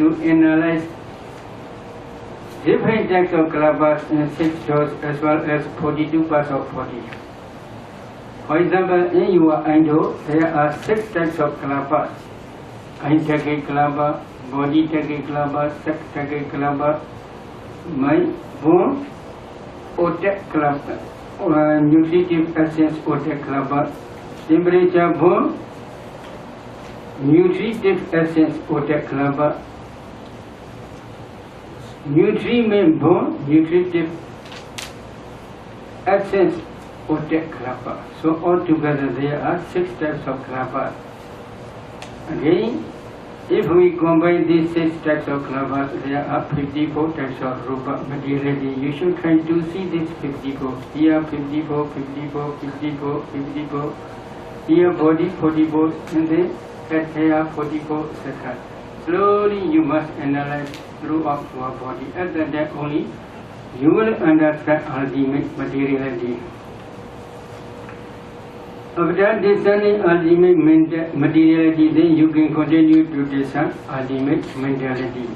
to analyze different types of kalabas in 6 doors as well as 42 parts of body. For example, in your indo, there are 6 types of kalabas. Aintake kalaba, body take kalaba, sex take kalaba, mind, bone, otak kalaba, nutritive essence otak kalaba, temperature bone, nutritive essence otak kalaba, nutriment bone, nutritive essence otak kalaba. So altogether there are 6 types of kalaba. Again, if we combine these 6 types of kalabas, there are 54 types of rupa materiality. You should try to see this 54. Here 54, 54, 54, 54. Here body 44, and then head hair 44, etc. Slowly you must analyze throughout your body. At that time only you will understand ultimate materiality. After discerning ultimate materiality, then you can continue to discern ultimate mentality.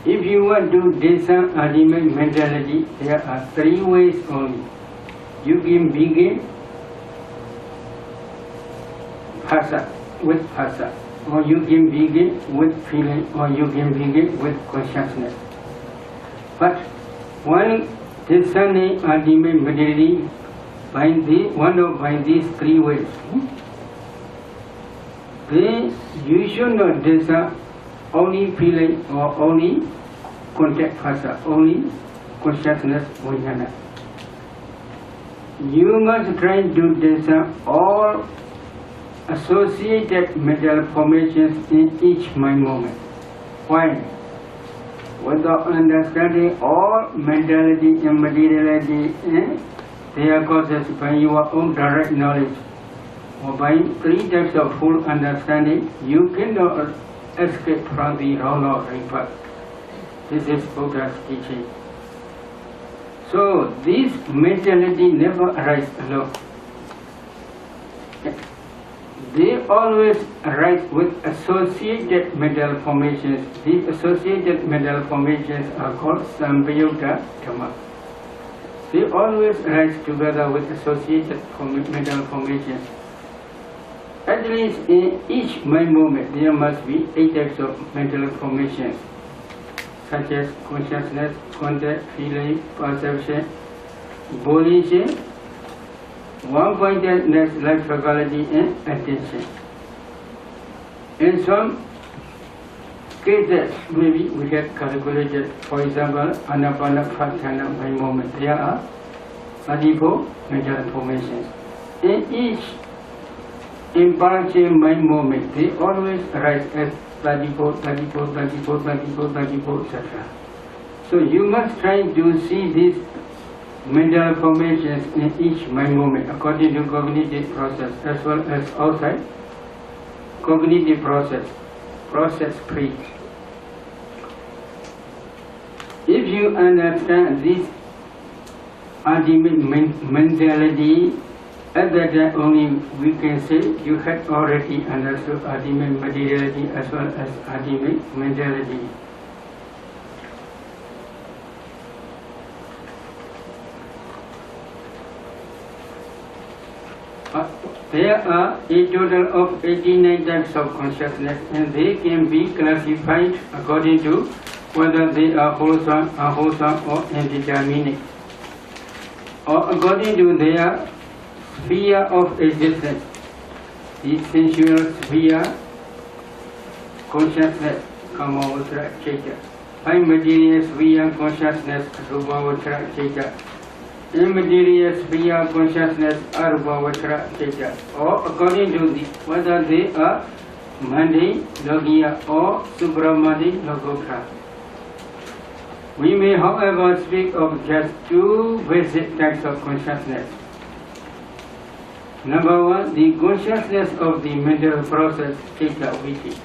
If you want to discern ultimate mentality, there are 3 ways only. You can begin phasa, with phasa, or you can begin with feeling, or you can begin with consciousness. But while discerning ultimate materiality, by these 3 ways, then you should not discern only feeling or only contact phasa, only consciousness vijnana. You must try to discern all associated mental formations in each mind moment. Why? Without understanding all mentality and materiality, they are causes by your own direct knowledge or by 3 types of full understanding. You cannot escape from the wrong or right path. This is Buddha's teaching. So this mentality never arises alone. They always arise with associated mental formations. These associated mental formations are called Sampayutta Dhamma. They always arise together with associated mental formations. At least in each mind moment, there must be 8 types of mental formations, such as consciousness, contact, feeling, perception, volition, one-pointedness, life faculty, and attention. In some cases, maybe we have calculated, for example, Anapanasati mind moment, there are 34 mental formations. In each impartial mind moment, they always arise as 34, 34, 34, 34, 34, etc. So you must try to see these mental formations in each mind moment according to cognitive process as well as outside cognitive process 3. If you understand this ultimate mentality, at that time only we can say you had already understood ultimate materiality as well as ultimate mentality. There are a total of 89 types of consciousness, and they can be classified according to whether they are wholesome, unwholesome, or indeterminate, or according to their sphere of existence. The sensual sphere, consciousness, Kamavatra Chaita. Immaterial sphere, consciousness, Rupavatra Chaita. Immaterial sphere, consciousness, Arupavatra Chaita. Or according to whether they are Mandi, Logia, or Supramadi, Logotra. We may, however, speak of just 2 basic types of consciousness. Number 1, the consciousness of the mental process, Chitta Viti.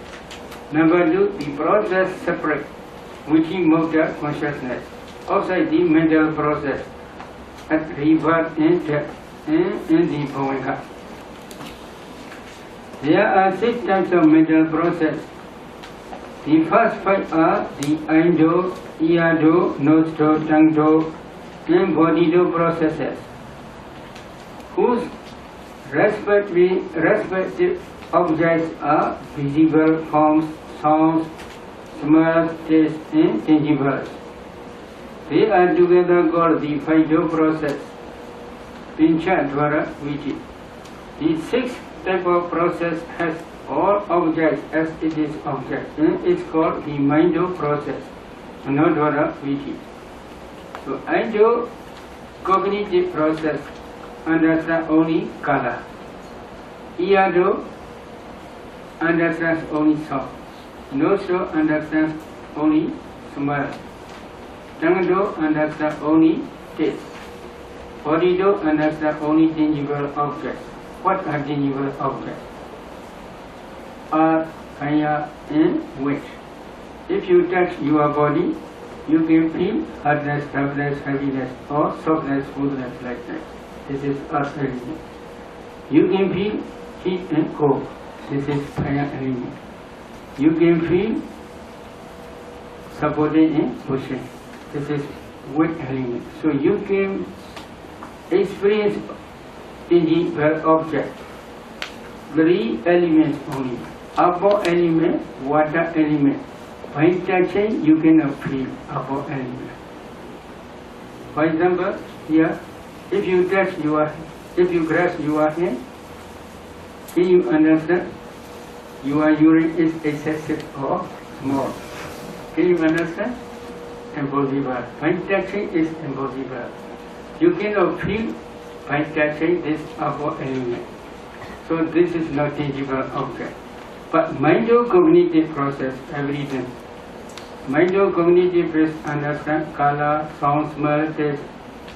Number 2, the process separate, Viti motor consciousness, outside the mental process, at rebirth and death, and in the Bhavika. There are 6 types of mental process. The first five are the eye door, ear door, nose door, tongue door, and body door processes, whose respective objects are visible forms, sounds, smells, taste, and tangibles. They are together called the five door process. Pincha Dwara Viti. The sixth type of process has all objects as it is object, and it's called the mind-door process. Anodwara Viti. So, Indo cognitive process understands only color. Eardo understands only sound. Nose understands only smell. Tongue understands only taste. Body understands only tangible objects. What are tangible objects? Are fire and weight. If you touch your body, you can feel hardness, roughness, heaviness, or softness, smoothness like that. This is earth element. You can feel heat and cold. This is fire element. You can feel supporting and pushing. This is weight element. So you can experience tangible object. Three elements only. Upper element, water element. By touching, you cannot feel upper element. For example, here, if you grasp your hand, can you understand? Your urine is excessive or small. Can you understand? Impossible. By touching is impossible. You cannot feel by touching this upper element. So this is not tangible object. But mind-cognitive process, everything. Mind-cognitive process understand color, sound, smell, taste,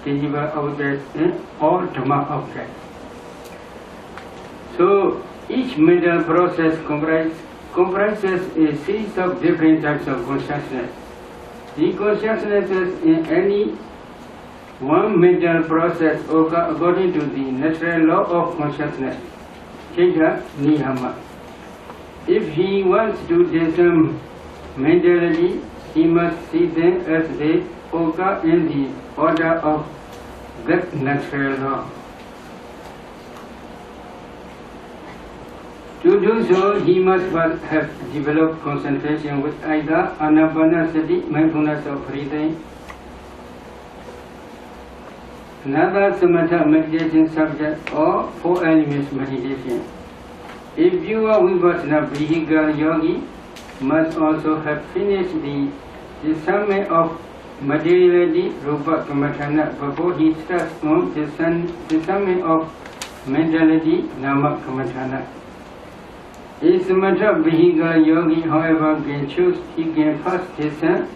tangible objects, and all Dhamma objects. So each mental process comprises a series of different types of consciousness. The consciousnesses in any one mental process occur according to the natural law of consciousness. Cheta Niyama. If he wants to discern mentally, he must see them as they occur in the order of that natural law. To do so, he must first have developed concentration with either anapanasati, mindfulness of breathing, another samatha meditation subject, or four elements meditation. If you are vipassana vehicle yogi, must also have finished the discernment of materiality, rupa kammatthana, before he starts on discernment of mentality, nama kammatthana. A samatha vehicle yogi, however, can choose, he can first discern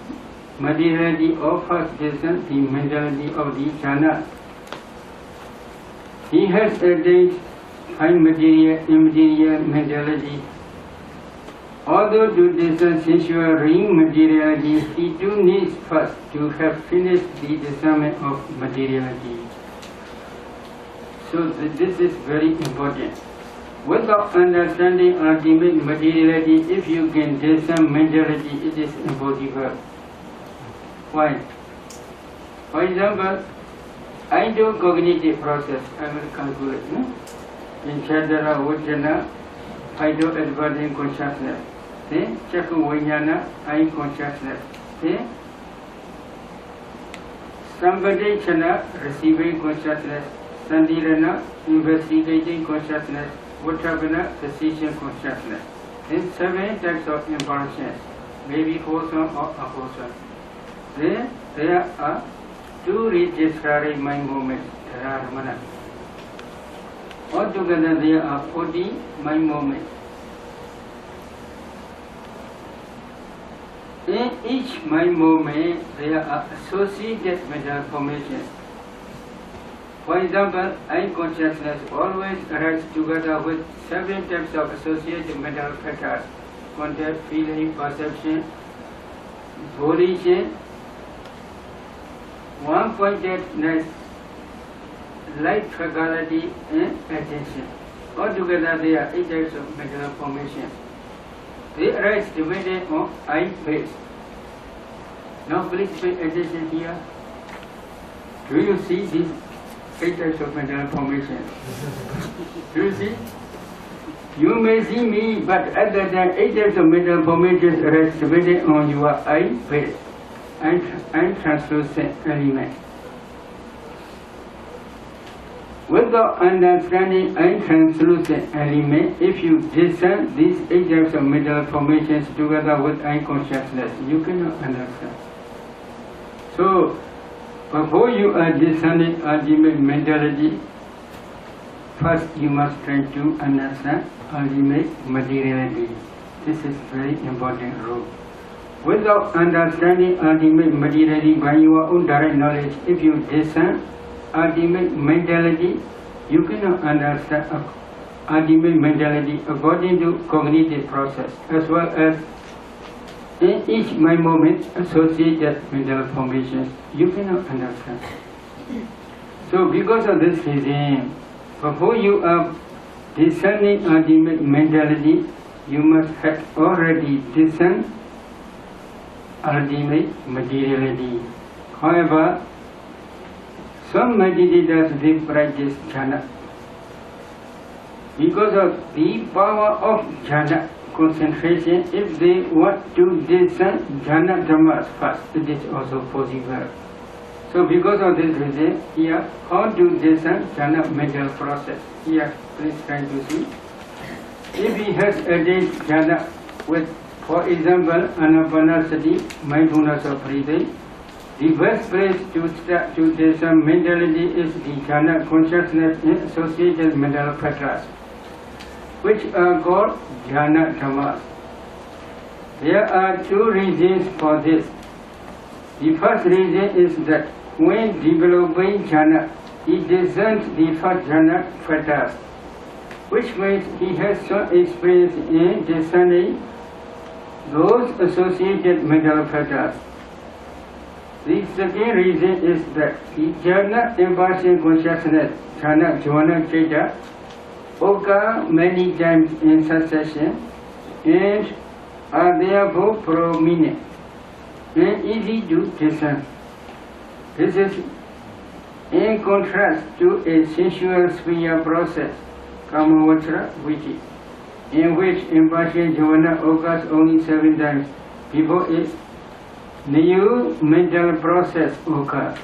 materiality or first discern the mentality of the jhana. He has attained high material, immaterial mentality. Although to discern sensual ring materiality, he too needs first to have finished the discernment of materiality. So this is very important. Without understanding ultimate materiality, if you can discern mentality, it is impossible. Why? For example, I do cognitive process. I will calculate. In Chadara Vajana, I do adverting consciousness. Chakku Vijnana, eye consciousness. Samvadechana, receiving consciousness. Sandirana, investigating consciousness. Uttravana, decision consciousness. In 7 types of impressions, maybe wholesome or unwholesome. There are 2 registering mind movements. Altogether there are 40 mind movements. In each mind movement, there are associated mental formations. For example, eye consciousness always arises together with 7 types of associated mental factors: contact, feeling, perception, volition, one-pointedness, light faculty, and attention. Altogether, there are 8 types of mental formations. They arise depending on eye phase. Now please pay attention here. Do you see these 8 types of mental formation? Do you see? You may see me, but at that time 8 types of mental formations arise depending on your eye phase and translucent element. Without understanding and translucent element, if you discern these 8 types of mental formations together with eye consciousness, you cannot understand. So, before you are discerning ultimate mentality, first you must try to understand ultimate materiality. This is very important rule. Without understanding ultimate materiality by your own direct knowledge, if you discern ultimate mentality, you cannot understand ultimate mentality according to cognitive process, as well as in each mind moment associated mental formations, you cannot understand. So because of this reason, before you are discerning ultimate mentality, you must have already discerned ultimate materiality. However, some meditators they practice jhana. Because of the power of jhana concentration, if they want to discern jhana dhammas first, it is also possible. So because of this reason, here, how to discern jhana mental process? Here, please try to see. If he has added jhana with, for example, anapanasati, mindfulness of breathing, the best place to start to discern mentality is the jhana consciousness in associated mental factors, which are called jhana dhammas. There are 2 reasons for this. The first reason is that when developing jhana, he discerns the first jhana factors, which means he has some experience in discerning those associated mental factors. The second reason is that the jhana impartial consciousness, jhana jhana chaita, occur many times in succession and are therefore prominent and easy to discern. This is in contrast to a sensual sphere process, kamavachara viti, in which impartial jhana occurs only 7 times before a new mental process occurs.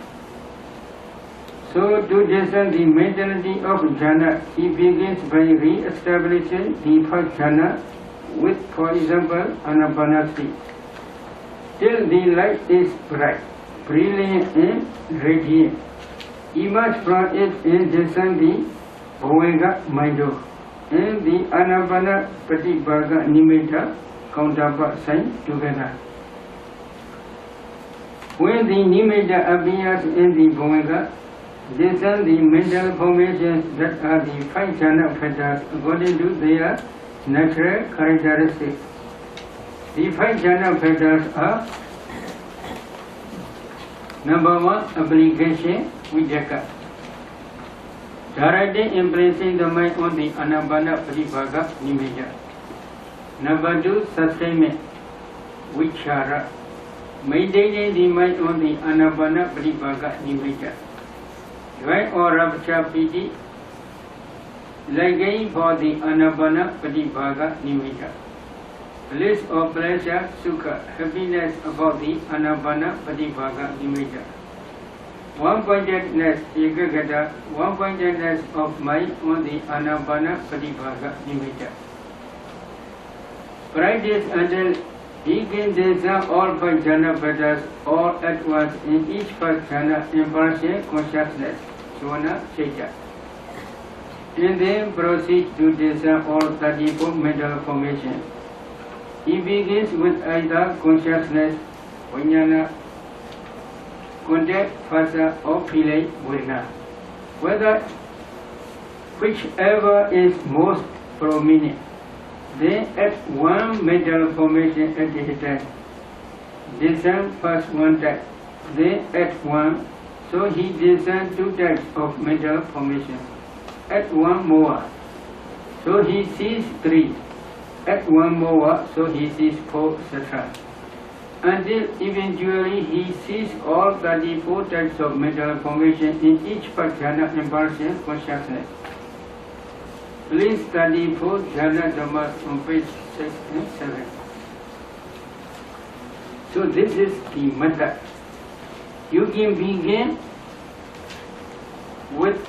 So to discern the mentality of jhana, he begins by re-establishing the first jhana with, for example, anapanasati, till the light is bright, brilliant and radiant. Emerge from it and discern the bhavanga maido and the anapana pratibhaga nimitta counterpart sign together. When the nimitta appears in the bhavanga, discern the mental formations that are the 5 jhana factors according to their natural characteristics. The 5 jhana factors are: number 1, application, vijaka, directly impressing the mind on the anapana pratibhaga nimitta. Number 2, sustainment, vichara, maintaining the mind on the anapana pratibhaga nimitta. Joy or rapture piti, liking for the anapana pratibhaga nimitta. Bliss or pleasure, sukha, happiness about the anapana pratibhaga nimitta. One-pointedness, ekagata, one-pointedness of mind on the anapana pratibhaga nimitta. Practice until he can discern all 5 jhana factors all at once in each first jhana impartial consciousness, jhana chaita. And then proceed to discern all 34 mental formations. He begins with either consciousness, vijnana, contact, phasa, or feeling, vedana. Whichever is most prominent. Then at one mental formation at a time. Discern first one type, then at one, so he discerns 2 types of mental formation. At one more, so he sees 3. add one more, so he sees 4, etc. Until eventually he sees all 34 types of mental formation in each part jhana impartial consciousness. Please study 4 jhana dhammas on page 6 and 7. So this is the method. You can begin with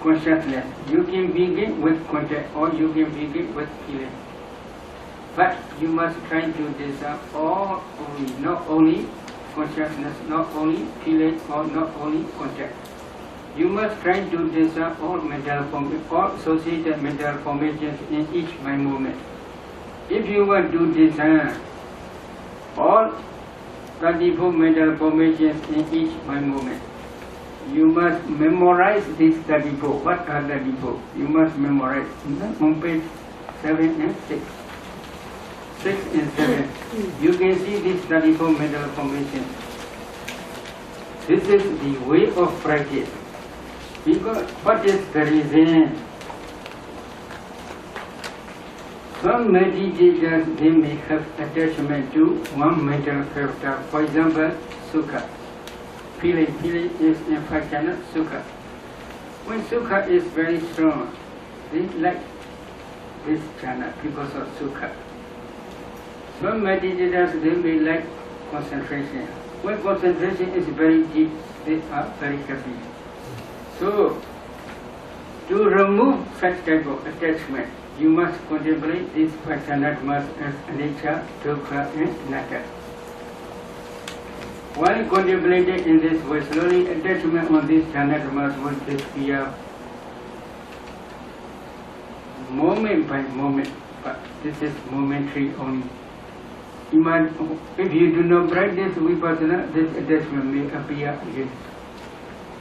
consciousness, you can begin with contact, or you can begin with feeling. But you must try to dissolve all only, not only consciousness, not only feeling, or not only contact. You must try to dissolve all mental formations, all associated mental formations in each mind moment. If you want to dissolve all 34 mental formations in each mind moment, you must memorize these 34. What are 34? You must memorize on page 7 and 6. 6 and 7. You can see these 34 mental formations. This is the way of practice. Because what is the reason? Some meditators, they may have attachment to one mental character. For example, sukha. Feeling is in fact sukha. When sukha is very strong, they like this jhana because of sukha. Some meditators, they may like concentration. When concentration is very deep, they are very happy. So, to remove such type of attachment, you must contemplate these five jhana as anicca, dukkha and anatta. While contemplating in this way, slowly attachment on these jhana will disappear moment by moment, but this is momentary only. If you do not practice vipassana, this attachment may appear again.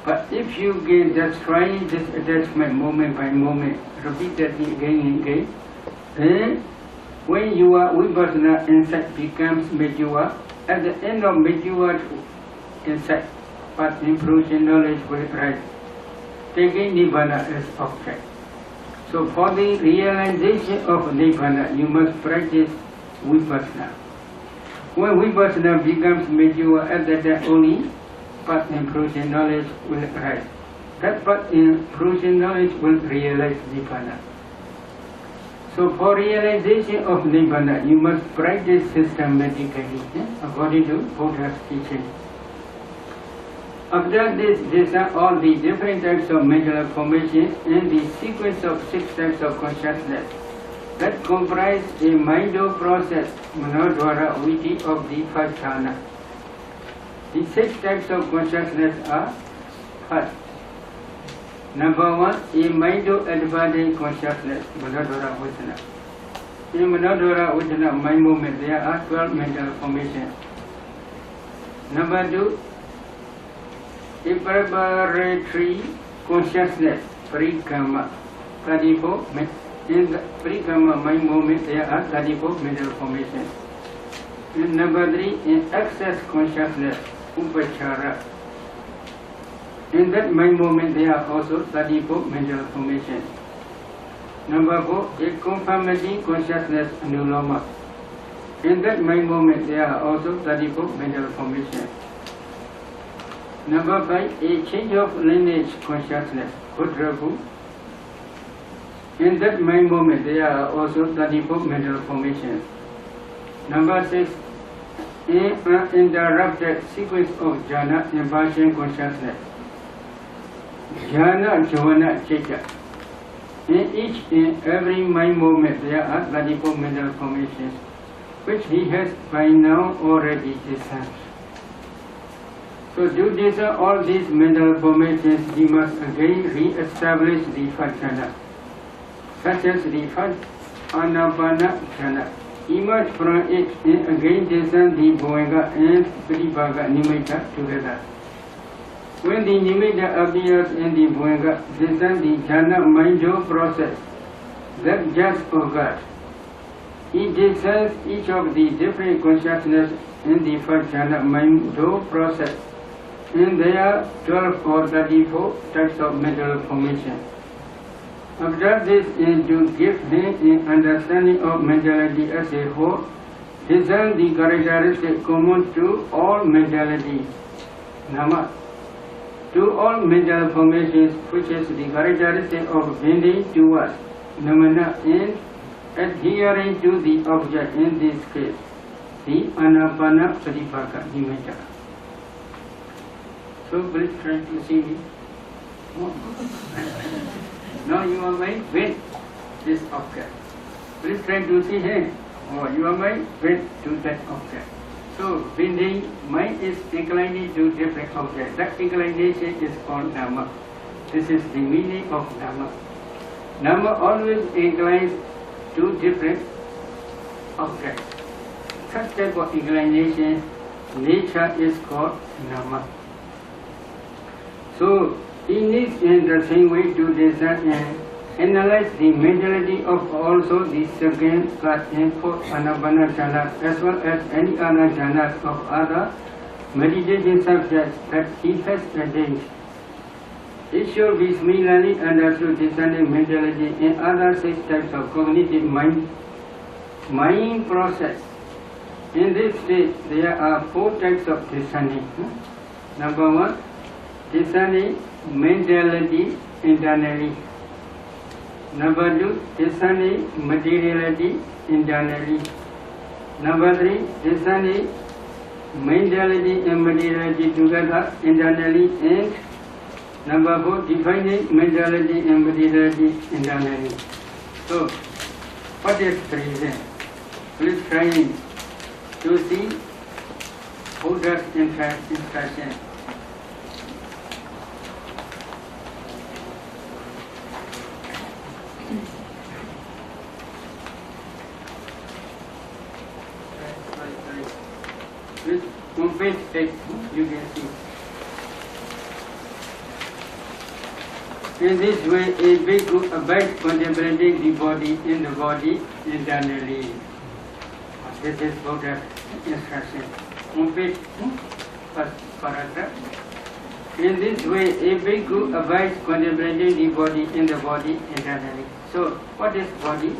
But if you can just try this attachment moment by moment, repeatedly again and again, then when your vipassana insight becomes mature, at the end of mature insight, but improved knowledge will rise, taking Nibbana as object. So for the realization of Nibbana, you must practice vipassana. When vipassana becomes mature, at that time only path improved knowledge will arise. That path improved knowledge will realize Nibbana. So for realization of Nibbana, you must practice systematically according to Buddha's teaching. After this, these are all the different types of mental formations and the sequence of 6 types of consciousness that comprise a mind-o process, manodvara viti of the 5 jhana. The 6 types of consciousness are: first, number 1, a mind-o advancing consciousness, manodvara vijnana. In manodvara vijnana mind movement, there are 12 mental formations. Number 2, a preparatory consciousness, parikama, 34. In the parikama mind movement, there are 34 mental formations. And number 3, in access consciousness, upachara. In that mind movement, there are also 34 mental formations. Number 4, a conformity consciousness, anuloma. In that mind movement, there are also 34 mental formations. Number 5, a change of lineage consciousness, Kudrabu. In that mind moment, there are also 34 mental formations. Number 6, an uninterrupted sequence of jhana impartial consciousness. Jhana, jhana, chitta. In each and every mind moment, there are 34 mental formations, which he has by now already discerned. So to discern all these mental formations, he must again re-establish the 5 jhana, such as the first Anapana jhana. Emerge from it and again discern the Bhavanga and Pratibhaga nimitta together. When the nimitta appears in the Bhavanga, discern the jhana mind-o process that just occurred. He discerns each of the different consciousness in the first jhana mind-o process, and there are 12 or 34 types of mental formation. After this, to give him an understanding of mentality as a whole, discern the characteristic common to all mentality, nama, to all mental formations, which is the characteristic of bending towards phenomena and adhering to the object, in this case, the Anapana Pratipaka nimitta. So please try to see me. Now you are mind with this object. Please try to see him. Or you are mind with to that object. So bending mind is inclining to different objects. That inclination is called nama. This is the meaning of nama. Nama always inclines to different objects. Such type of inclination, nature is called nama. So he needs in the same way to discern and analyze the mentality of also the second, third and fourth Anapana jhana, as well as any other jhanas of other meditation subjects that he has attained. It should be similarly understood discerning mentality in other 6 types of cognitive mind process. In this stage, there are 4 types of discerning. Number 1, discerning mentality internally. Number 2, discerning materiality internally. Number 3, discerning mentality and materiality together internally. And number 4, defining mentality and materiality internally. So, what is present? Please try to see Buddha's instruction. On page 8, you can see. In this way, a bhikkhu abides contemplating the body in the body internally. This is Buddha's instruction. On page first paragraph. In this way, a bhikkhu abides contemplating the body in the body internally. So, what is body?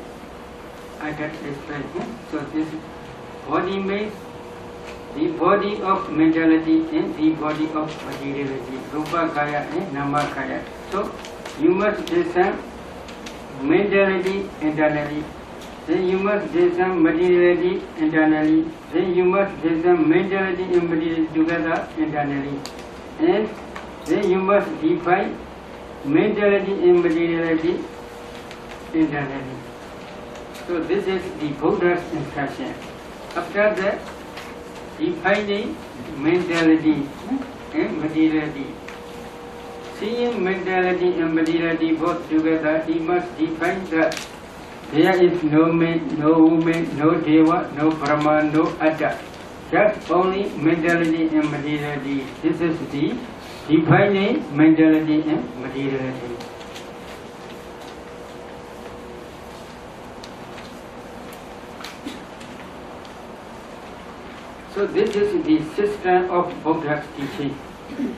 I can explain. So, this body means the body of mentality and the body of materiality, Rupa Kaya and Nama Kaya. So, you must discern mentality internally, then you must discern materiality internally, then you must discern mentality and materiality together internally, and then you must define mentality and materiality internally. So, this is the Buddha's instruction. After that, defining mentality and materiality. Seeing mentality and materiality both together, he must define that there is no man, no woman, no deva, no brahma, no atta. Just only mentality and materiality. This is the defining mentality and materiality. So this is the system of Buddha's teaching.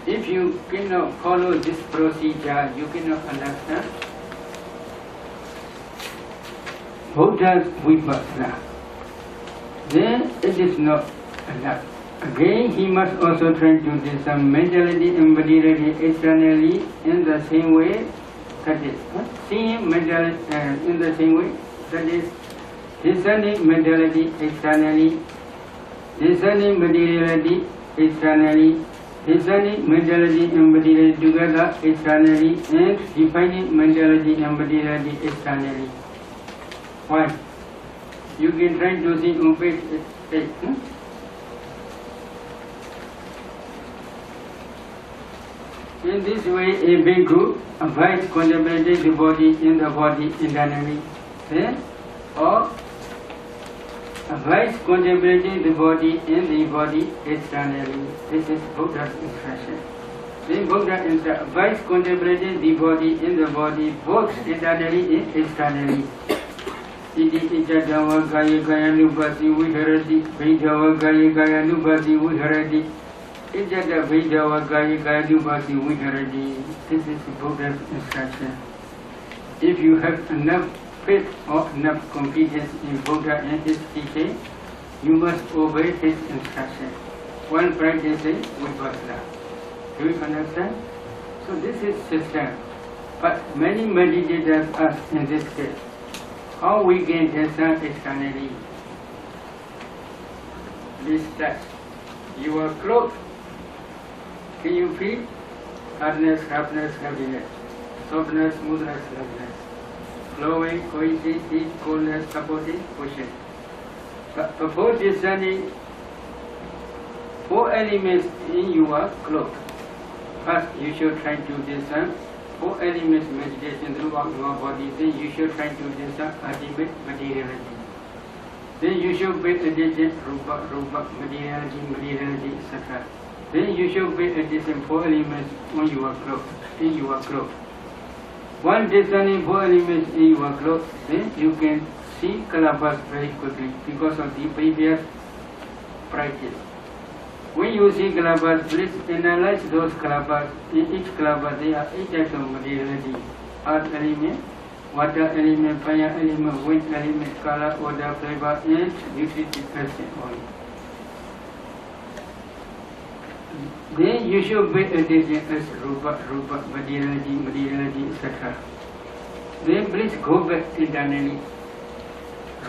If you cannot follow this procedure, you cannot understand Buddha's vipassana. Then it is not enough. Again, he must also try to discern mentality and materiality externally in the same way. That is, seeing mentality in the same way. That is, discerning mentality externally, discerning materiality externally, discerning mentality and materiality together externally, and defining mentality and materiality externally. Why? You can try to see on page 8. In this way, a bhikkhu abides contemplating the body in the body internally, or abides contemplating the body in the body externally. This is Buddha's instruction. Then Buddha abides contemplating the body in the body both internally and externally. Iti ijadava gaya gaya nubhati viharati, vidhava gaya gaya nubhati viharati, ijada vidhava gaya gaya nubhati viharati. This is Buddha's instruction. If you have enough faith or enough confidence in Buddha and his teaching, you must obey his instruction while practicing vipassana. Do you understand? So this is system. But many meditators ask in this case, how we gain descent externally? This touch. You are clothed. Can you feel hardness, roughness, heaviness, softness, smoothness, roughness, flowing, cohesive, heat, coldness, supporting, pushing? But before discerning 4 elements in your clothes, first you should try to discern 4 elements meditation throughout your body. Then you should try to discern ultimate materiality. Then you should pay attention rupa, materiality, etc. Then you should pay attention 4 elements on your clothes, in your clothes. One discerning 4 elements in your clothes, then you can see kalabas very quickly because of the previous practice. When you see kalabas, please analyze those kalabas. In each kalabas, there are 8 types of materiality: earth element, water element, fire element, wind element, color, odor, flavor, and nutritive acid oil. Then you should pay attention as rupa, materiality, etc. Then please go back internally.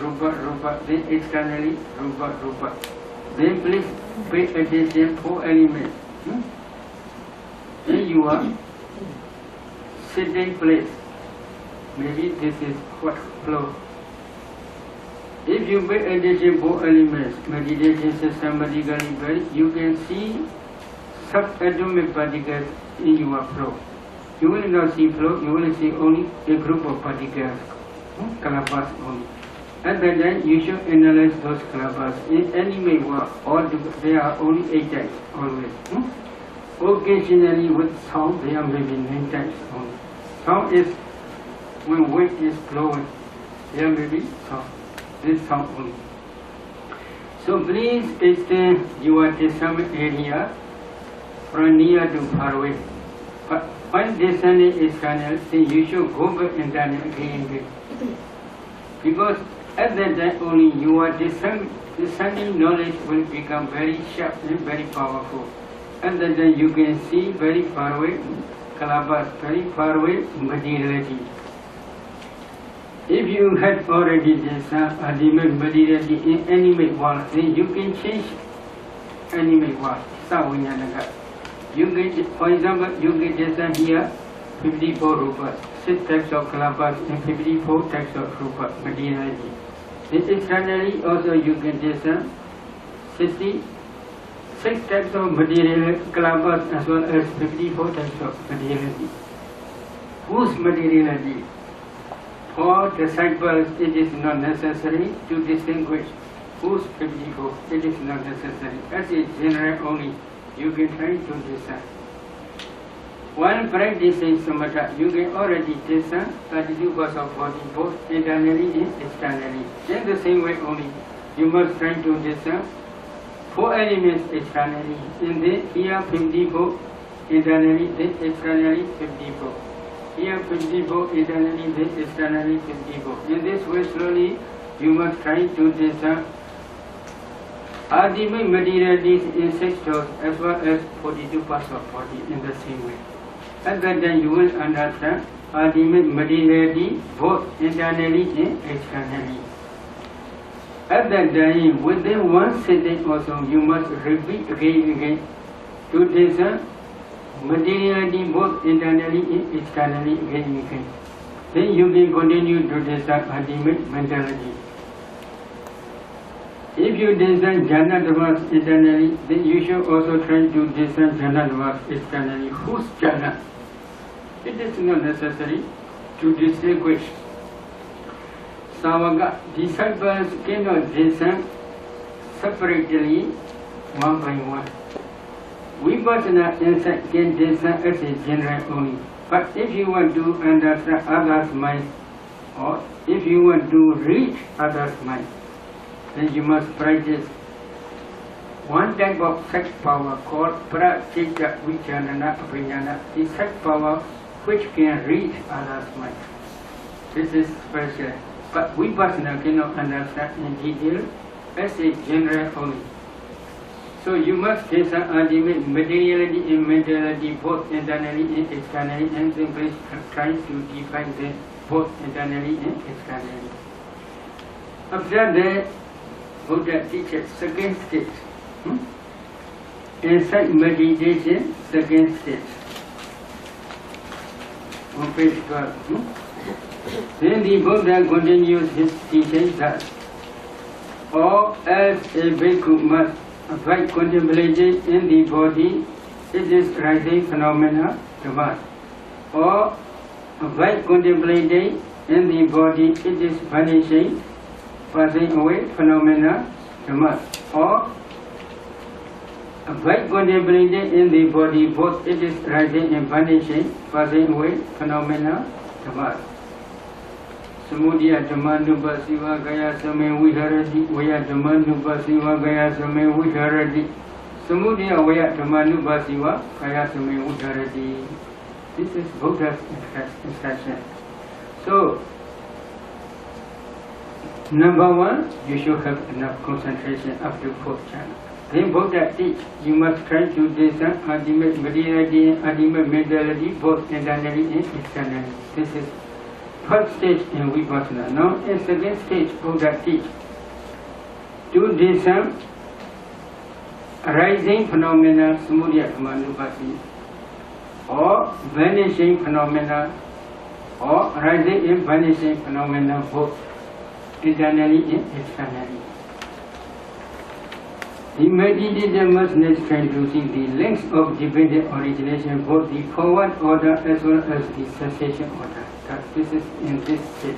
Rupa, then externally, rupa. Then please pay attention 4 elements. In your sitting place, maybe this is hot floor. If you pay attention 4 elements, meditation systematically, you can see subatomic particles in your flow. You will not see flow, you will see only a group of particles, kalabas only. At that time, you should analyze those kalabas in any way, or there are only 8 types always. Occasionally with sound, there may be 9 types only. Sound is when weight is flowing, there may be sound. This sound only. So please extend your discernment area from near to far away. But when discerning is final, then you should go back internally again. Because at that time only your discerning knowledge will become very sharp and very powerful. At that time you can see very far away kalabas, very far away materiality. If you had already discerned ultimate materiality in animate world, then you can change animate world. You get, for example, you get discern here 54 rupas, 6 types of kalabas and 54 types of rupa materiality. Externally also you can discern 66 types of material kalabas as well as 54 types of materiality. Whose materiality? For disciples it is not necessary to distinguish whose 54. It is not necessary. As a general only, you can try to discern. While practicing samatha, you can already discern 32% of body, both internally and externally. In the same way only, you must try to discern 4 elements externally. In the here 54 internally, then externally 54. Here 54 internally, then externally 54. In this way slowly, you must try to discern ultimate materialities in 6 doors as well as 42 parts of body in the same way. At that time you will understand ultimate materiality both internally and externally. At that time, within one sitting also, you must repeat again to discern materiality both internally and externally again. Then you can continue to discern ultimate mentality. If you discern jhana dharmas internally, then you should also try to discern jhana dharmas externally. Whose jhana? It is not necessary to distinguish. Savaka disciples cannot discern separately one by one. Vipassana insight can discern as a general only. But if you want to understand others' mind, or if you want to reach others' mind, then you must practice one type of sex power called Prachitta Vichanana Apanyana, the sex power which can reach others' mind. This is special. But Vipassana cannot understand in detail as a general only. So you must face an ultimate materiality and mentality both internally and externally, and simply try to define them both internally and externally. After that, Buddha teaches second stage. Insight meditation, second stage. On page 12. Then the Buddha continues his teaching that all else a bhikkhu must avoid contemplating in the body, it is rising phenomena, Dhamma. Or avoid contemplating in the body, it is vanishing, passing away phenomena, Dhamma. Or avoid contemplating in the body, both it is rising and vanishing, passing away phenomena, Dhamma. Samudaya Dhammanupa Siva Gaya Same Viharati, Vaya Dhammanupa Siva Gaya Same Viharati. Samudaya Vaya Dhammanupa Siva Gaya Same Viharati. This is Buddha's instruction. So, number one, you should have enough concentration up to fourth channel. Then Buddha teach, you must try to discern ultimate materiality and ultimate mentality, both internally and externally. This is first stage in Vipassana. Now in second stage, Buddha teach to discern arising phenomena, Samudaya Dhammanupati, or vanishing phenomena, or rising and vanishing phenomena, both internally and externally. The meditator must next try to see the links of dependent origination, both the forward order as well as the cessation order. This is in this stage.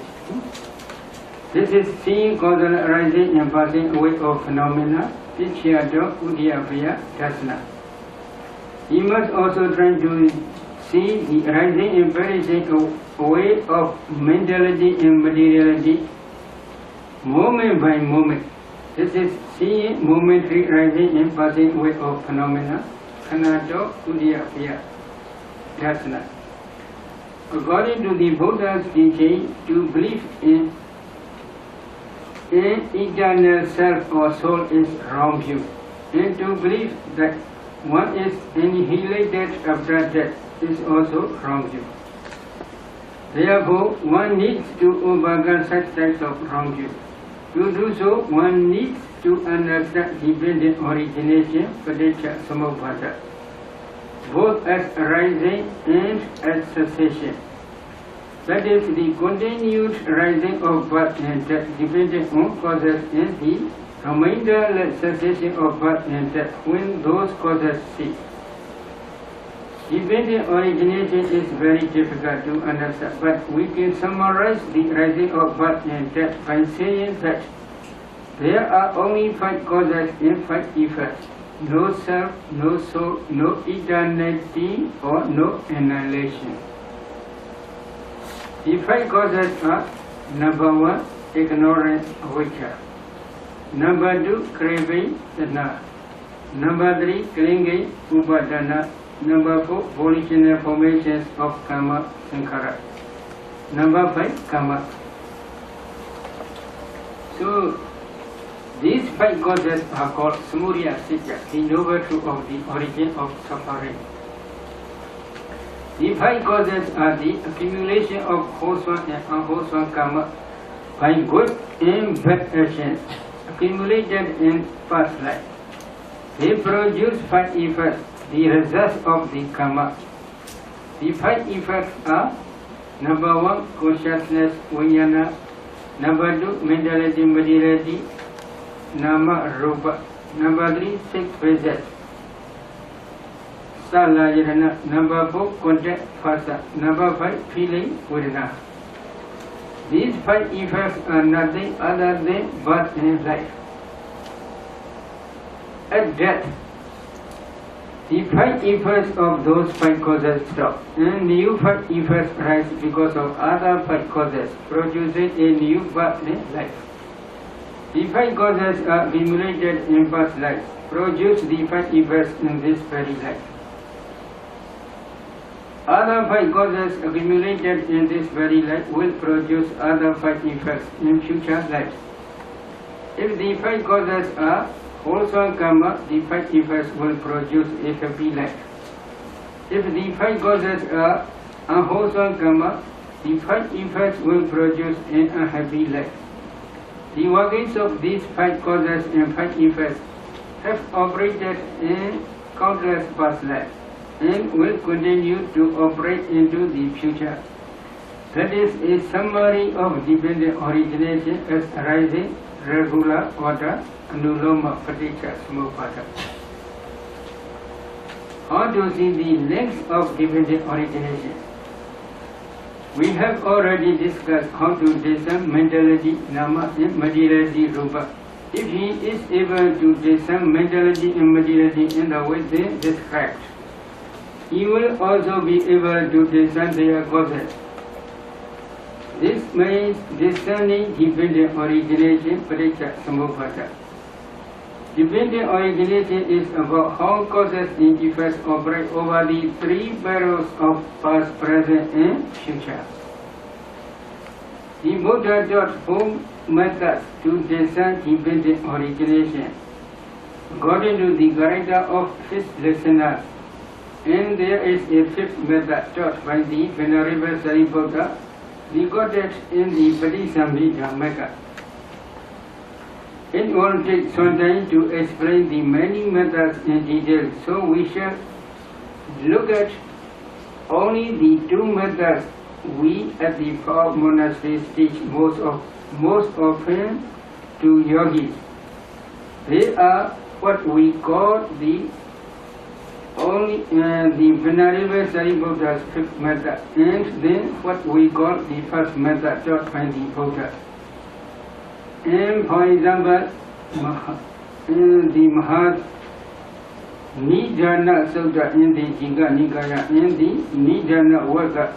This is seeing causal arising and passing away of phenomena, Pichyato Udyabhaya Dasana. He must also try to see the arising and perishing away of mentality and materiality, moment by moment. This is seeing momentary rising and passing away of phenomena, Kanato Udyabhaya Dasana. According to the Buddha's teaching, to believe in an eternal self or soul is wrong view, and to believe that one is annihilated after death is also wrong view. Therefore, one needs to overcome such types of wrong view. To do so, one needs to understand dependent origination, paticca samuppada, both as arising and as cessation. That is the continued rising of birth and death dependent on causes and the remainder cessation of birth and death when those causes cease. Dependent origination is very difficult to understand, but we can summarize the rising of birth and death by saying that there are only 5 causes and 5 effects. No self, no soul, no eternity, or no annihilation. The 5 causes are: number 1, ignorance, avijja; number 2, craving, tanha; number 3, clinging, upadana; number 4, volitional formations of karma, sankhara; number 5, karma. So, these 5 causes are called samudaya satya, the noble truth of the origin of suffering. The 5 causes are the accumulation of wholesome and unwholesome karma by good and bad actions accumulated in past life. They produce 5 effects, the results of the karma. The 5 effects are: number 1, consciousness, vijnana; number 2, mentality, materiality, nama, rupa; number 3, 6 phases, salayana; number 4, contact, phasa; number 5, feeling, vedana. These 5 effects are nothing other than birth and life. At death, the 5 effects of those 5 causes stop, and new 5 effects arise because of other 5 causes, producing a new birth and life. The 5 causes are accumulated in past life, produce the 5 effects in this very life. Other 5 causes accumulated in this very life will produce other 5 effects in future lives. If the 5 causes are wholesome karma, the 5 effects will produce a happy life. If the 5 causes are unwholesome karma, the 5 effects will produce an unhappy life. The workings of these 5 causes and 5 effects have operated in countless past lives and will continue to operate into the future. That is a summary of dependent origination as arising, regular order, anuloma, paticca, samuppada. How to see the links of dependent origination? We have already discussed how to discern mentality, nama, and materiality, rupa. If he is able to discern mentality and materiality in the way they described, he will also be able to discern their causes. This means discerning dependent origination, paticca, samuppada. Dependent origination is about how causes and effects operate over the 3 barrels of past, present, and future. The Buddha taught 4 methods to discern dependent origination, according to the character of his listeners. And there is a 5th method taught by the Venerable Sariputta, recorded in the Patisambhidhamaka. It will take some time to explain the many methods in detail, so we shall look at only the 2 methods we at the 4 monasteries teach most often to yogis. They are what we call the Venerable Sariputta's 5th method, and then what we call the 1st method taught by the Buddha. And for example, the Nidana Sutta in the Jigga Nikaya and the Nidana Vagga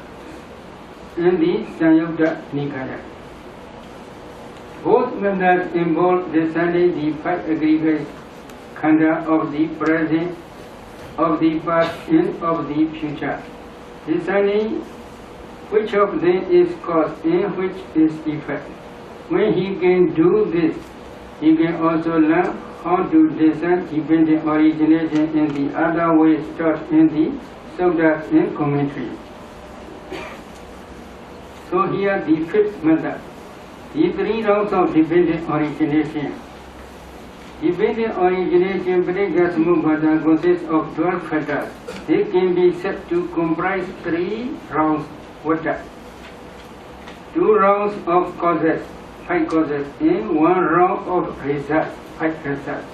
in the Sanyutta Nikaya. Both methods involve discerning the 5 aggregate khanda of the present, of the past, and of the future. Discerning which of them is cause and which is effect. When he can do this, he can also learn how to discern dependent origination in the other ways taught in the suttas and commentaries. So here the 5th method, the 3 rounds of dependent origination. Dependent origination, paticca samuppada, consists of 12 factors. They can be said to comprise 3 rounds. What are 2 rounds of causes, 5 causes, and 1 round of results, 5 results.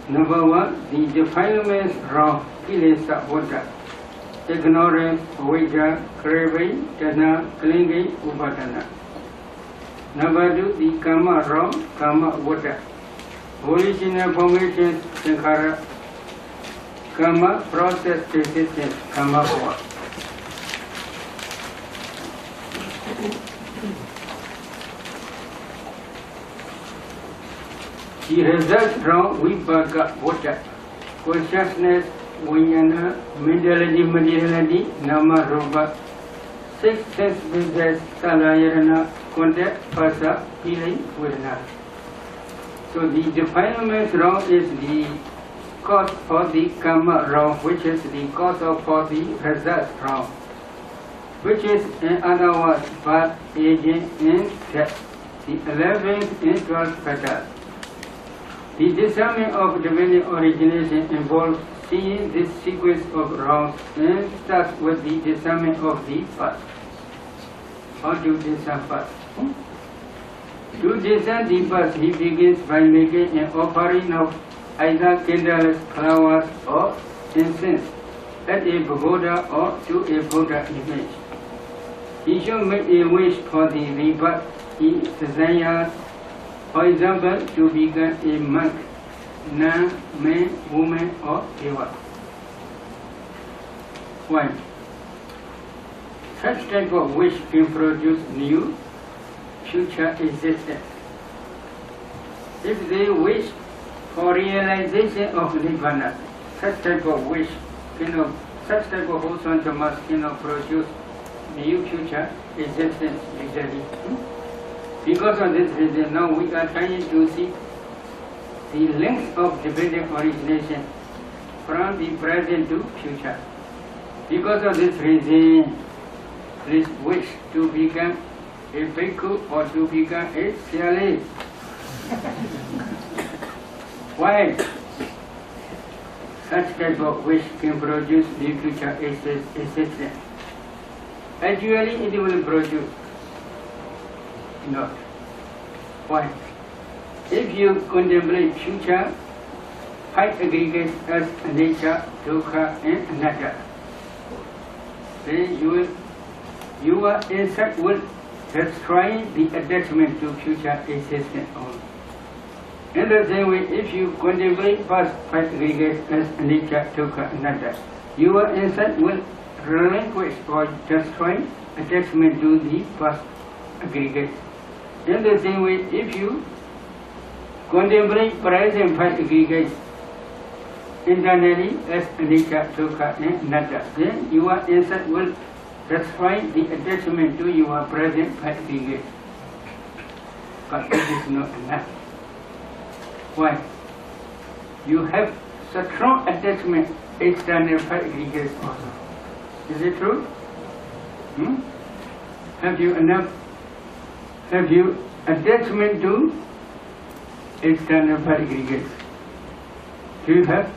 Number 1, the defilements round, kilesa, water, ignorance, avijja, craving, jhana, clinging, upadana. Number 2, the karma round, karma, water, original formations, sankhara, karma, process, persistence, karma, power. The result round, vipaka, water, consciousness, vijnana, mentality, materiality, nama, rupa, 6 sense business, salayana, contact, phasa, feeling, vedana. So the defilement round is the cause for the karma round, which is the cause for the result round, which is in other words birth, aging, and death, the 11th and 12th factors. The discernment of dependent origination involves seeing this sequence of rounds and starts with the discernment of the path. How to discern path? To discern the path, he begins by making an offering of either candles, flowers, or incense at a pagoda or to a Buddha image. He should make a wish for the rebirth he desires. For example, to become a monk, nun, man, woman, or deva. 1. Such type of wish can produce new, future existence. If they wish for realization of nirvana, such type of wish cannot such type of wholesome dhammas cannot produce new future existence usually. Because of this reason, now we are trying to see the links of dependent origination from the present to future. Because of this reason, this wish to become a bhikkhu or to become a siyale. Why? Such type of wish can produce the future existence. Actually, it will produce not. Why? If you contemplate future, five aggregates as nature, dukkha, and anatta, then your insight will destroy the attachment to future existence only. In the same way, if you contemplate first five aggregates as nature, dukkha, anatta, your insight will relinquish or destroy attachment to the first aggregate. In the same way, if you contemplate present five aggregates internally as nature, dukkha, and anatta, then your insight will destroy the attachment to your present five aggregates. But this is not enough. Why? You have strong attachment external five aggregates also. Is it true? Have you enough? Have you attachment to external five aggregates? Do you have?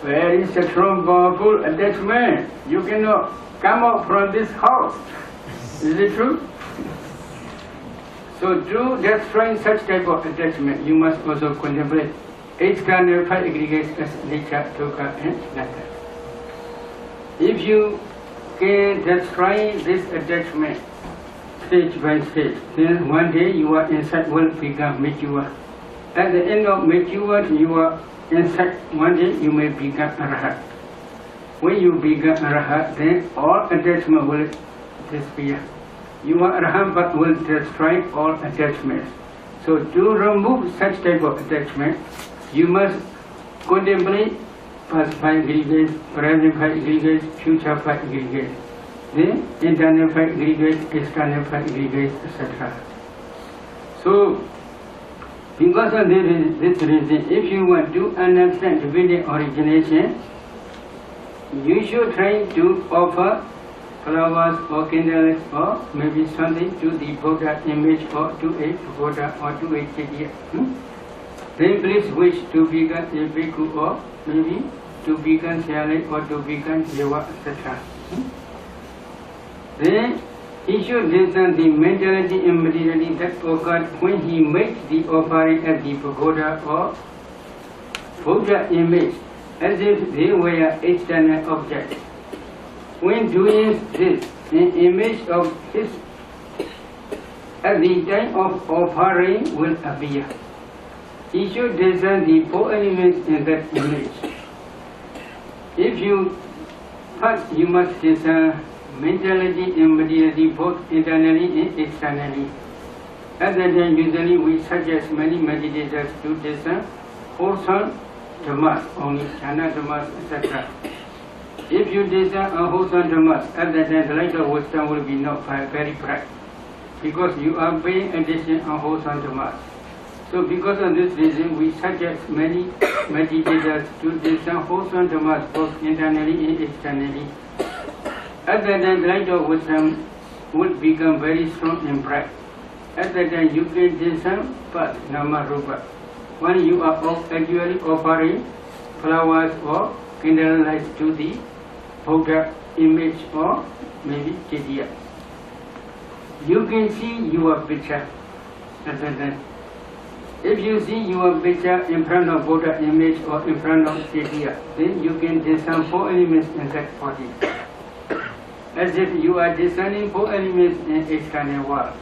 Very strong, powerful attachment. You cannot come out from this house. Is it true? So to destroy such type of attachment, you must also contemplate external five aggregates as nature, dukkha, and anatta. If you can destroy this attachment stage by stage, then one day your insight will become mature. At the end of maturity, your insight, one day you may become arahat. When you become arahat, then all attachment will disappear. Your arahat will destroy all attachments. So to remove such type of attachment, you must contemplate past five aggregates, present five aggregates, future five aggregates, then internal five aggregates, external five aggregates, etc. So, because of this reason, if you want to understand dependent origination, you should try to offer flowers or candles or maybe something to the Buddha image or to a Buddha or to a Chediya. Then please wish to become a bhikkhu or maybe to become siyale or to become deva, etc. Then he should discern the mentality and materiality that occurred when he makes the offering at the pagoda or Buddha image as if they were external objects. When doing this, an image of his at the time of offering will appear. He should discern the four elements in that image. If you first, you must discern mentality and materiality both internally and externally. At that time, usually we suggest many meditators to discern wholesome dhammas, only jhana dhammas, etc. If you discern unwholesome dhammas, at that time the light of wisdom will be not very bright, because you are paying attention on wholesome dhammas. So because of this reason, we suggest many meditators to discern wholesome dhammas both internally and externally. At that time, the light of wisdom would become very strong and bright. At that time, you can discern first nama rupa. When you are actually offering flowers or candlelight to the Buddha image or maybe Chediya, you can see your picture at that time. If you see your picture in front of Buddha image or in front of Chediya, then you can discern four elements in that body, as if you are discerning four elements in external world.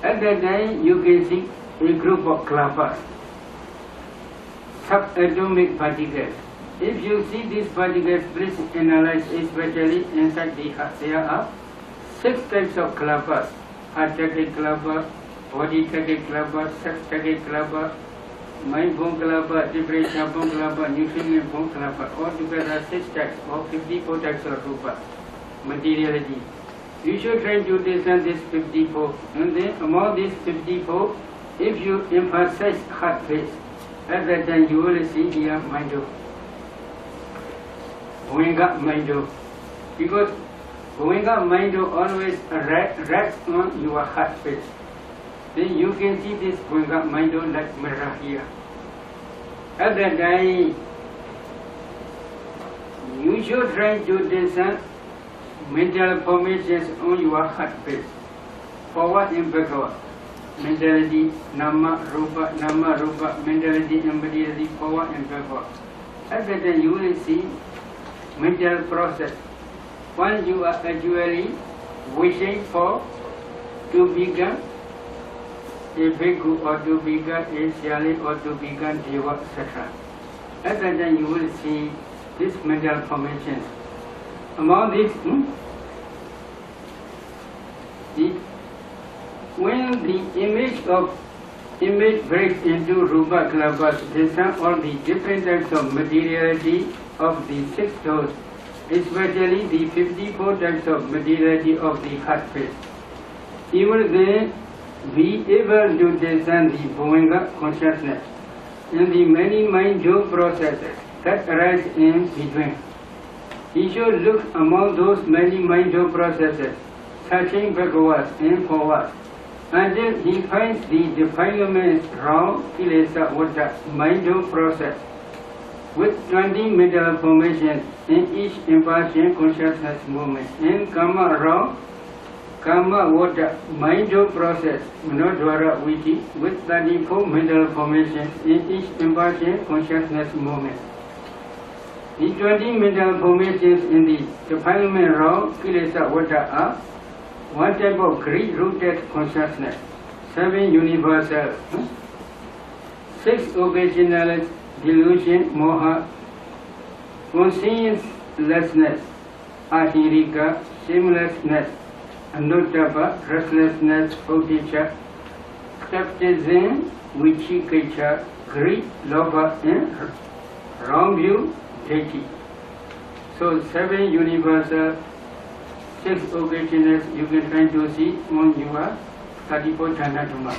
At that time, you can see a group of klapas, subatomic particles. If you see these particles, please analyze, especially inside the heart. There are 6 types of klapas: heart-chakra klapa, body-chakra klapa, sex-chakra klapa, mind Bhunkalapa, Depression Bhunkalapa, nutriment Bhunkalapa, all together 6 types or 54 types of Rupa, materiality. You should try to discern this 54, and then among these 54, if you emphasize heart phase, at that time you will see here Mindo. Goenka Mindo. Because Goenka Mindo always rests on your heart phase. Then you can see this Goenka Mindo like mirror here. At that time, you should try to discern mental formations on your heart phase. Forward and backward. Mentality, nama, rupa, mentality, embodied, forward and backward. At that time you will see mental process. Once you are actually wishing for to become a bhikkhu or to become a shali or to become deva, etc. At that time you will see this mental formation. Among these, when the image breaks into rupa kalabas, these are all the different types of materiality of the 6 doors, especially the 54 types of materiality of the heart phase. Even then, be able to discern the Bhuvenga consciousness and the many mind-job processes that arise in between. He should look among those many mind-job processes, searching backwards and forwards, until he finds the defilement wrong kilesa vada mind-job process with 20 mental formations in each impartial consciousness movement, and karma wrong Kama vada mind-job process, Manodwara Viti, with 34 mental formations in each impartial consciousness movement. The 20 mental formations in the defilement wrong kilesa vada are one type of greed-rooted consciousness, 7 universal, 6 occasional delusion, moha, consciencelessness, ahirika, shamelessness, anuttapa, restlessness, bodhicca, skepticism, vichikicca, greed, lobha, and wrong view, deity. So 7 universal, 6 occasions you can try to see on your 34 Dhanatuma.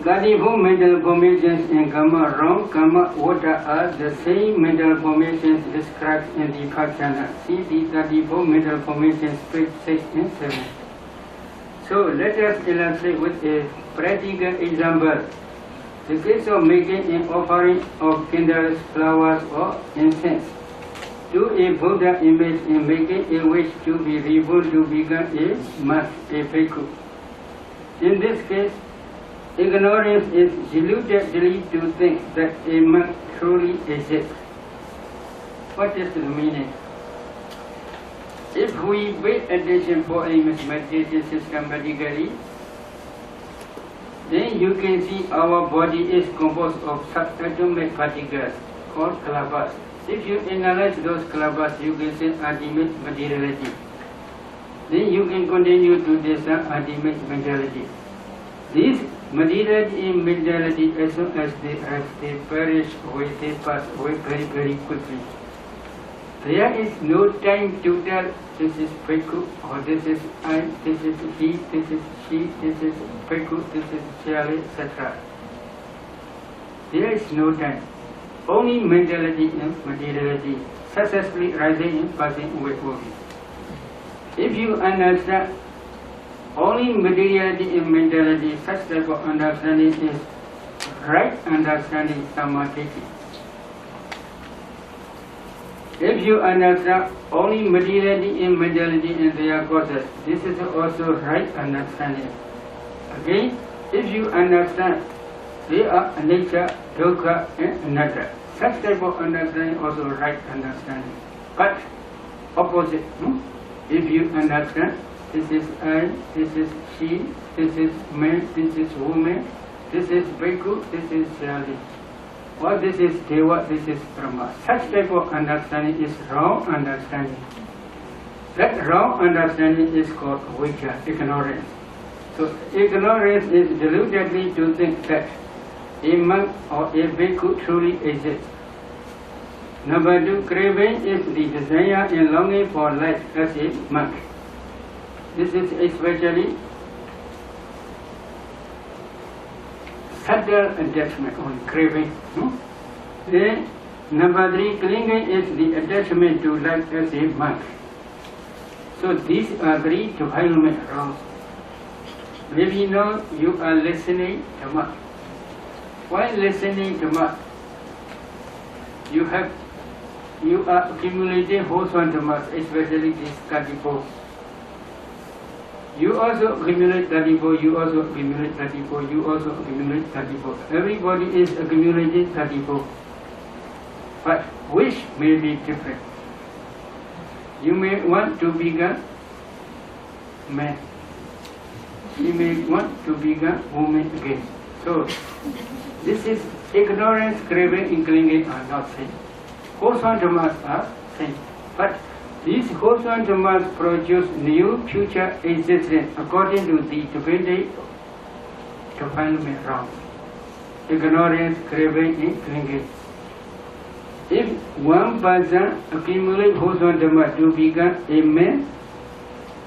34 mental formations in Kama wrong, Kama vada are the same mental formations described in the Pachana. See the 34 mental formations, page 6 and 7. So let us illustrate with a practical example. The case of making an offering of candles, flowers or incense to a Buddha image and making a wish to be reborn to become a monk, a bhikkhu. In this case, ignorance is deludedly to think that a monk truly exists. What is the meaning? If we pay attention for a meditation systematically, then you can see our body is composed of subatomic particles called kalabas. If you analyze those kalabas, you can see ultimate materiality. Then you can continue to discern ultimate mentality. This materiality and mentality, as soon as they perish away, they pass away very, very quickly. There is no time to tell this is bhikkhu, or this is I, this is he, this is she, this is bhikkhu, this is shali, etc. There is no time. Only mentality and materiality successfully rising and passing away only. If you understand only materiality and mentality, such type of understanding is right understanding samadhi. If you understand only materiality and mentality and their causes, this is also right understanding. Again, if you understand they are anicca, dukkha and anatta, such type of understanding also right understanding. But opposite, if you understand this is I, this is she, this is man, this is woman, this is bhikkhu, this is shali, or this is deva, this is brahma. Such type of understanding is wrong understanding. That wrong understanding is called avijja, ignorance. So ignorance is deludedly to think that a monk or a bhikkhu truly exists. Number two, craving is the desire and longing for life as a monk. This is especially subtle attachment on craving. Then, number three, clinging is the attachment to life as a monk. So these are three defilement wrongs. Maybe now you are listening to Dhamma. While listening to Dhamma, you are accumulating wholesome Dhammas, especially these 34. You also accumulate 34, you also accumulate 34, you also accumulate 34. Everybody is accumulating 34. But which may be different. You may want to become man. You may want to become woman again. So, this is ignorance, craving, and clinging are not same. Wholesome Dhammas are same. But these wholesome Dhammas produce new future existence according to the dependent defilement wrong. Ignorance, craving, and clinging. If one person accumulates wholesome Dhamma to become a man,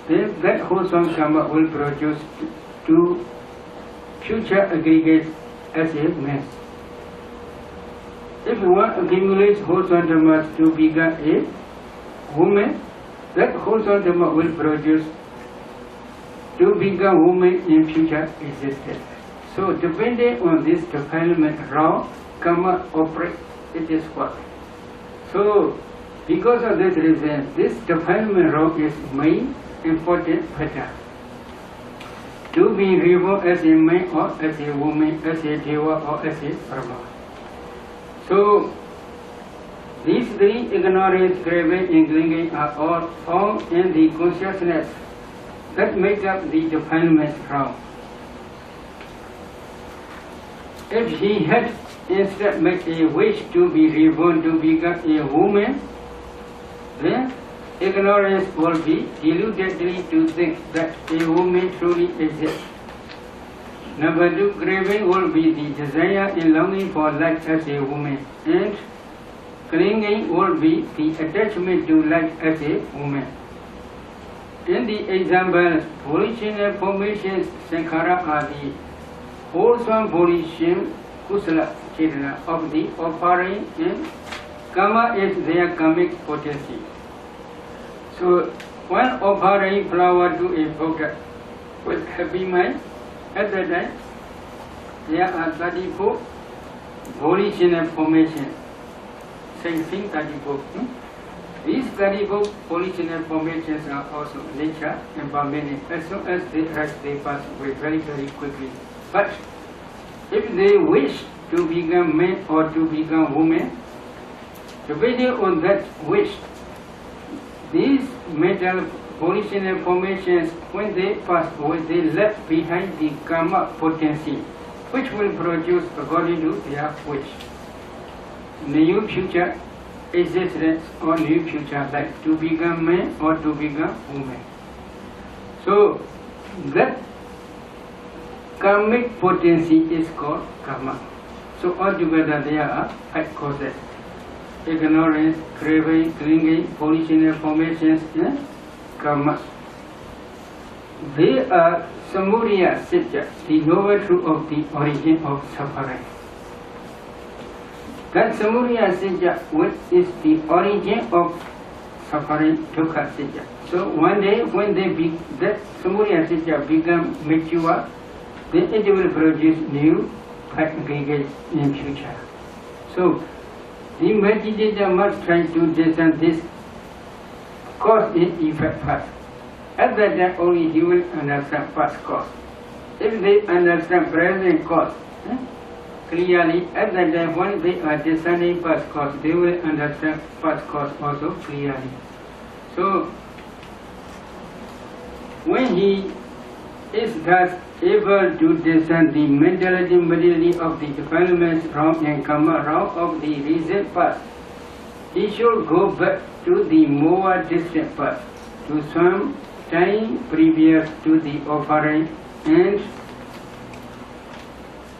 then that wholesome karma will produce two future aggregates as a man. If one accumulates wholesome Dhamma to become a woman, that wholesome Dhamma will produce to become woman in future existence. So depending on this defilement raw karma operates, it is what. So because of this reason, this defilement raw is main important factor. To be reborn as a man or as a woman, as a deva or as a brahma. So these three, ignorance, craving, and clinging, are all found in the consciousness that make up the defilement wrong. If he had instead made a wish to be reborn to become a woman, then ignorance will be deludedly to think that a woman truly exists. Number two, craving will be the desire and longing for life as a woman, and clinging will be the attachment to life as a woman. In the example, volition and formation sankhara are the wholesome volition, kusala chetana of the offering, and karma is their karmic potency. So, when offering flower to a Buddha with happy mind, at that time, there are 34 volition and formation. Same thing, 34. These 34 volition and formations are also nature and permanent. As soon as they rise, they pass away very, very quickly. But if they wish to become man or to become woman, depending on that wish, these mental volition and formations, when they pass away, they left behind the karma potency, which will produce according to their wish new future existence or new future life, to become man or to become woman. So that karmic potency is called karma. So altogether there are 5 causes: ignorance, craving, clinging, volition and formations, and karma. They are samudaya satya, the noble truth of the origin of suffering. That samudaya satya, which is the origin of suffering, dukkha satya. So one day when that samudaya satya become mature, then it will produce new aggregates in future. So the meditator must try to discern this cause and effect first. At that time only he will understand first cause. If they understand present cause clearly, at that time when they are discerning first cause, they will understand first cause also clearly. So when he is thus able to discern the mentality materiality of the defilements wrong and karma wrong of the recent past, he should go back to the more distant past, to some time previous to the offering And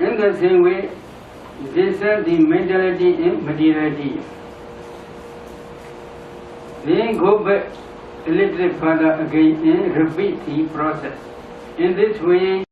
in the same way, these are the mentality and materiality. Then go back a little further again and repeat the process. In this way,